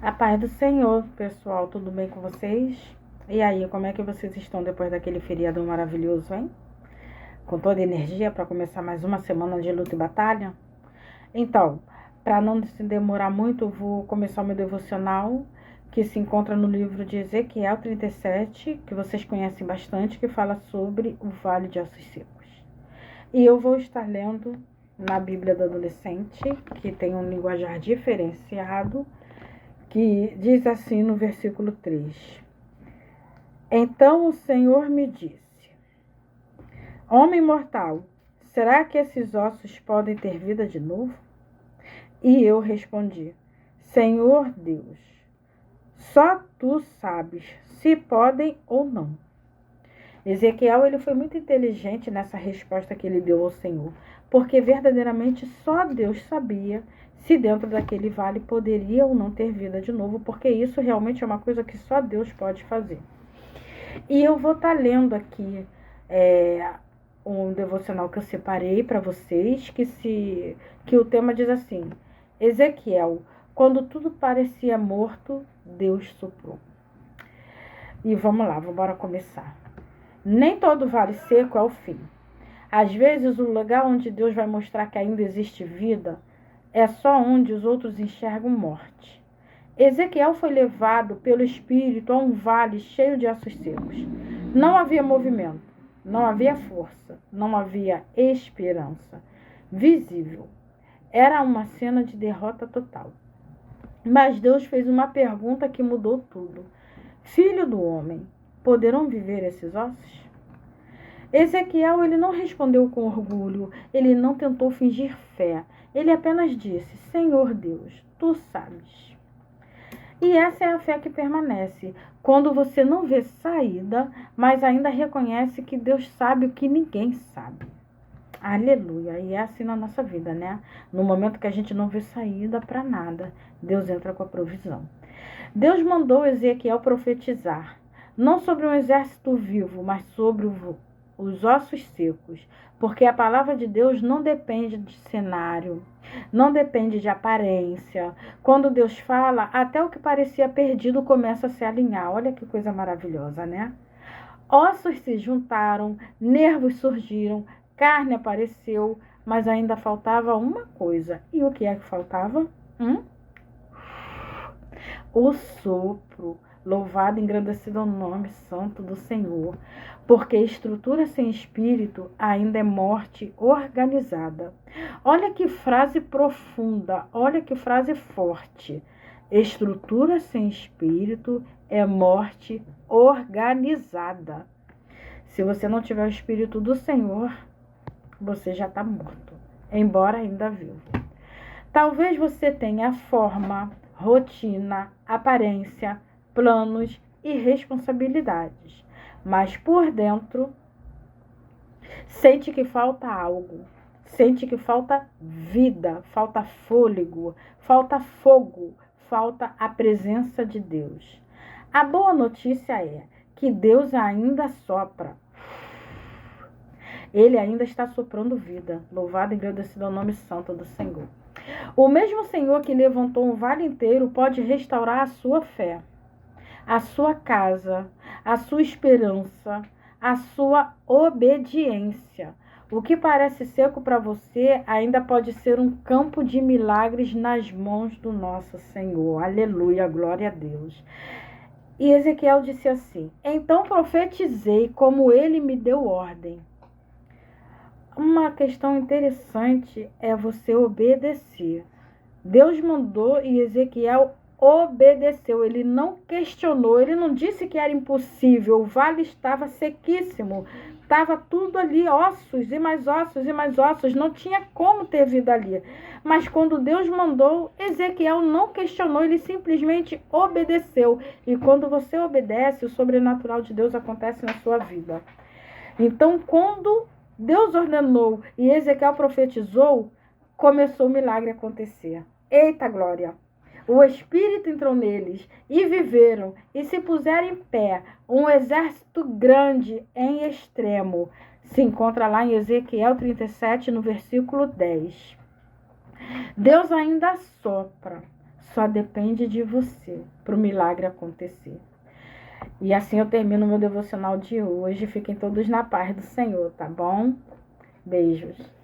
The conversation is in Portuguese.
A paz do Senhor, pessoal, tudo bem com vocês? E aí, como é que vocês estão depois daquele feriado maravilhoso, hein? Com toda a energia para começar mais uma semana de luta e batalha? Então, para não se demorar muito, eu vou começar o meu devocional, que se encontra no livro de Ezequiel 37, que vocês conhecem bastante, que fala sobre o Vale de Ossos Secos. E eu vou estar lendo na Bíblia do Adolescente, que tem um linguajar diferenciado, que diz assim no versículo 3. Então o Senhor me disse: Homem mortal, será que esses ossos podem ter vida de novo? E eu respondi: Senhor Deus, só tu sabes se podem ou não. Ezequiel ele foi muito inteligente nessa resposta que ele deu ao Senhor, porque verdadeiramente só Deus sabia se dentro daquele vale poderia ou não ter vida de novo, porque isso realmente é uma coisa que só Deus pode fazer. E eu vou estar lendo aqui um devocional que eu separei para vocês, que o tema diz assim: Ezequiel, quando tudo parecia morto, Deus soprou. E vamos lá, vamos começar. Nem todo vale seco é o fim. Às vezes, o lugar onde Deus vai mostrar que ainda existe vida é só onde os outros enxergam morte. Ezequiel foi levado pelo Espírito a um vale cheio de ossos secos. Não havia movimento, não havia força, não havia esperança visível. Era uma cena de derrota total. Mas Deus fez uma pergunta que mudou tudo. Filho do homem, poderão viver esses ossos? Ezequiel ele não respondeu com orgulho, ele não tentou fingir fé. Ele apenas disse: Senhor Deus, tu sabes. E essa é a fé que permanece, quando você não vê saída, mas ainda reconhece que Deus sabe o que ninguém sabe. Aleluia. E é assim na nossa vida, né? No momento que a gente não vê saída para nada, Deus entra com a provisão. Deus mandou Ezequiel profetizar, não sobre um exército vivo, mas sobre os ossos secos, porque a palavra de Deus não depende de cenário, não depende de aparência. Quando Deus fala, até o que parecia perdido começa a se alinhar. Olha que coisa maravilhosa, né? Ossos se juntaram, nervos surgiram, carne apareceu, mas ainda faltava uma coisa. E o que é que faltava? O sopro. Louvado e engrandecido é o nome santo do Senhor, porque estrutura sem espírito ainda é morte organizada. Olha que frase profunda, olha que frase forte. Estrutura sem espírito é morte organizada. Se você não tiver o espírito do Senhor, você já está morto, embora ainda vivo. Talvez você tenha forma, rotina, aparência, planos e responsabilidades, mas por dentro sente que falta algo, sente que falta vida, falta fôlego, falta fogo, falta a presença de Deus. A boa notícia é que Deus ainda sopra. Ele ainda está soprando vida. Louvado e agradecido ao nome santo do Senhor. O mesmo Senhor que levantou um vale inteiro pode restaurar a sua fé, a sua casa, a sua esperança, a sua obediência. O que parece seco para você ainda pode ser um campo de milagres nas mãos do nosso Senhor. Aleluia, glória a Deus. E Ezequiel disse assim: Então profetizei como ele me deu ordem. Uma questão interessante é você obedecer. Deus mandou e Ezequiel obedeceu. Ele não questionou, ele não disse que era impossível. O vale estava sequíssimo. Estava tudo ali, ossos e mais ossos e mais ossos. Não tinha como ter vida ali. Mas quando Deus mandou, Ezequiel não questionou, ele simplesmente obedeceu. E quando você obedece, o sobrenatural de Deus acontece na sua vida. Então, quando Deus ordenou e Ezequiel profetizou, começou o milagre a acontecer. Eita glória! O Espírito entrou neles e viveram e se puseram em pé. Um exército grande em extremo. Se encontra lá em Ezequiel 37, no versículo 10. Deus ainda sopra. Só depende de você para o milagre acontecer. E assim eu termino meu devocional de hoje. Fiquem todos na paz do Senhor, tá bom? Beijos.